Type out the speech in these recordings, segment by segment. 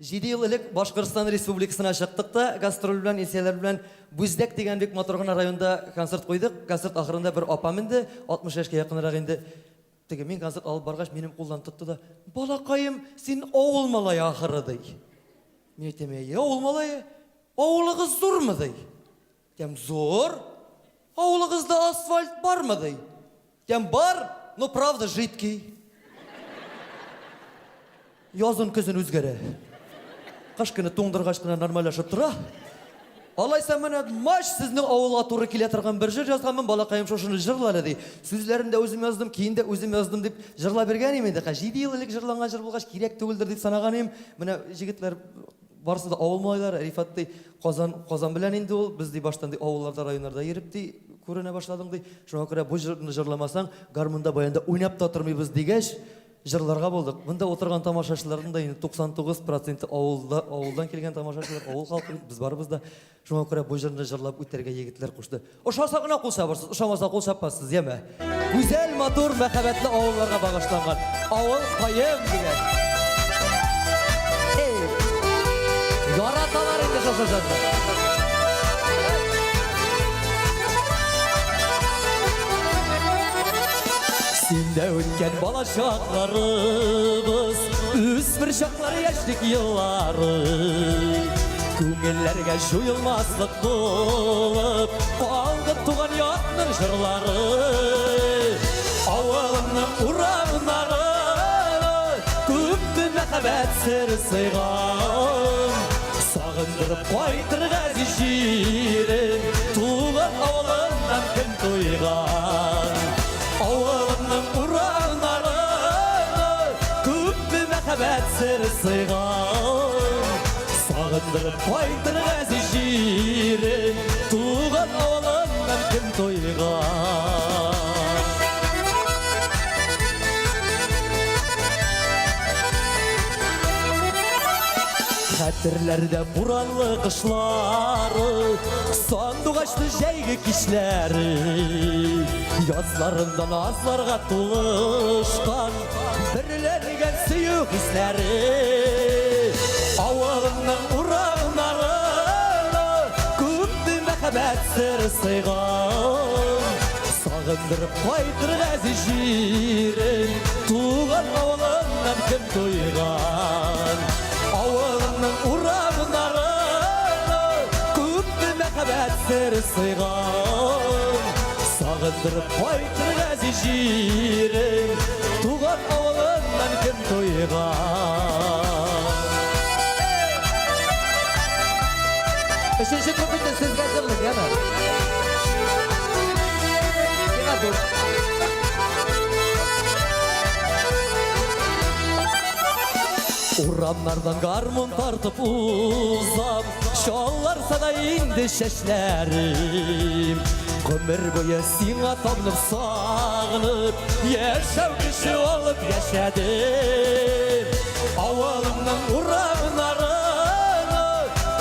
7 ел элек Башкортстан Республикасына чыктык та, гастроль белән, эсселәр белән Бүздәк дигән бик матур гына районда концерт куйдык. Концерт ахырында бер апам инде, 60 яшькә якынрак инде. Теге мин концерт алып баргач, минем кулдан тотты да, "Балакаем, син авыл малае ахыры" ди. Мин әйтәм, "Я авыл малае, авылыгыз зурмы" ди. Дим, "Зур? Авылыгызда асфальт бармы" ди. Дим, "Бар, но правда жидкий". Язын көзен үзгәрә. Кыш көне туңдыргач кына нормальлашып тора. Алайса менә маш сезнең авылга туры килә торган бер җыр язганмын, балакаем шушыны җырлар ди. Сүзләрендә үзем яздым, киендә үзем яздым дип җырлап бергән иде. 7 ел элек җырланган җыр булгач кирәк түгелдер дип санаган идем. Менә җегетләр барысы да авыл малайлары, Рифат ди, Казан белән инде ул, без ди баштан ди авылларда, районнарда йөреп ди, күренә башладың ди. Шуңа күрә бу җырны җырламасаң, гармунда баянда уйнап та тормыйбыз дигәч, җырларга булдык. Монда отырган тамашачыларның да 99% авылдан килгән тамашачылар, авыл халкы, без барыбыз да. Шуңа күрә бу җырны җырлап үтәргә егетләр кушты. Ошаса гына кул чабырсыз, ошамаса кул чапмассыз, яме. Гүзәл, матур, мәхәббәтле авылларга багышланган Авыл кайым дигән. Яраталар инде шушы җырны. Синдә үткән балачакларыбыз, үсмер чаклар яшьлек еллары. Күңелләргә җуелмаслык булып, калды туган якның җырлары. Авылның урамнары, күпме мәхәббәт сыры сыйган. Сагындырып кайтырга җирен, туган авылыннан кем туйган. Авылның урамнары, күпме мәхәббәт сыры сыйган. Сагындырып кайтырга җирен, туган авылыннан кем туйган. Хәтерләрдә буранлы кышлары, сандугачны җәйге кичләре. Язларында назларга тулышкан, берләнгән сөю хисләре. Авылның урамнары, күпме мәхәббәт сыры сыйган. Сагындырып кайтырга җирен, туган авылыннан кем туйган. Авылның урамнары, күпме мәхәббәт сыры сыйган. Сагындырып кайтырга җирен, туган авылыннан кем туйган. Üçüncü kupite sizge җырлыйм, яме. Сиңа dur. Урамнардан гармун тартып узам, чалларса да инде чәчләрем. Гомер буе сиңа табынып сагынып, яшәү кеше алып яшәдем. Авылымның урамнары,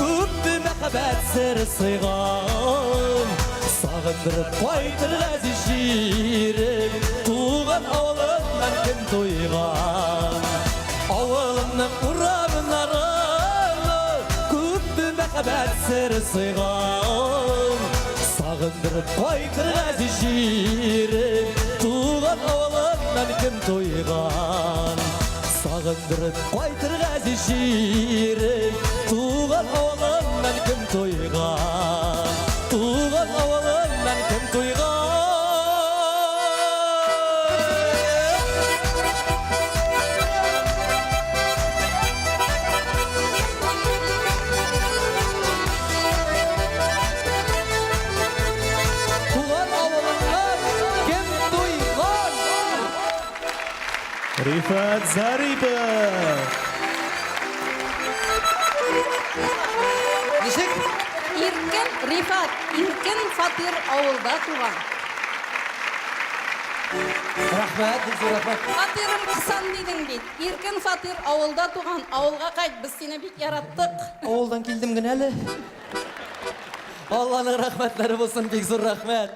күпме мәхәббәт сыры сыйган. Сагындырып кайтырга җирен, туган авылыннан кем туйган. Авылымның урамнары, күпме мәхәббәт сыры сыйган. Сагындырып кайтырга җирен, туган авылыннан кем туйган. Сагындырып кайтырга җирен, туган авылыннан кем туйган. Туган авылыннан кем туйган. Rifat Zaripov. Ничек? Иркен Рифат, Иркен Фатир авылда туган. Рәхмәт, рәхмәт. Фатирым кысан дидең бит. Иркен Фатир авылда туган. Авылга кайт, без сине бик яраттык. Авылдан килдем генә әле. Алланың рәхмәтләре булсын, бик зур рәхмәт.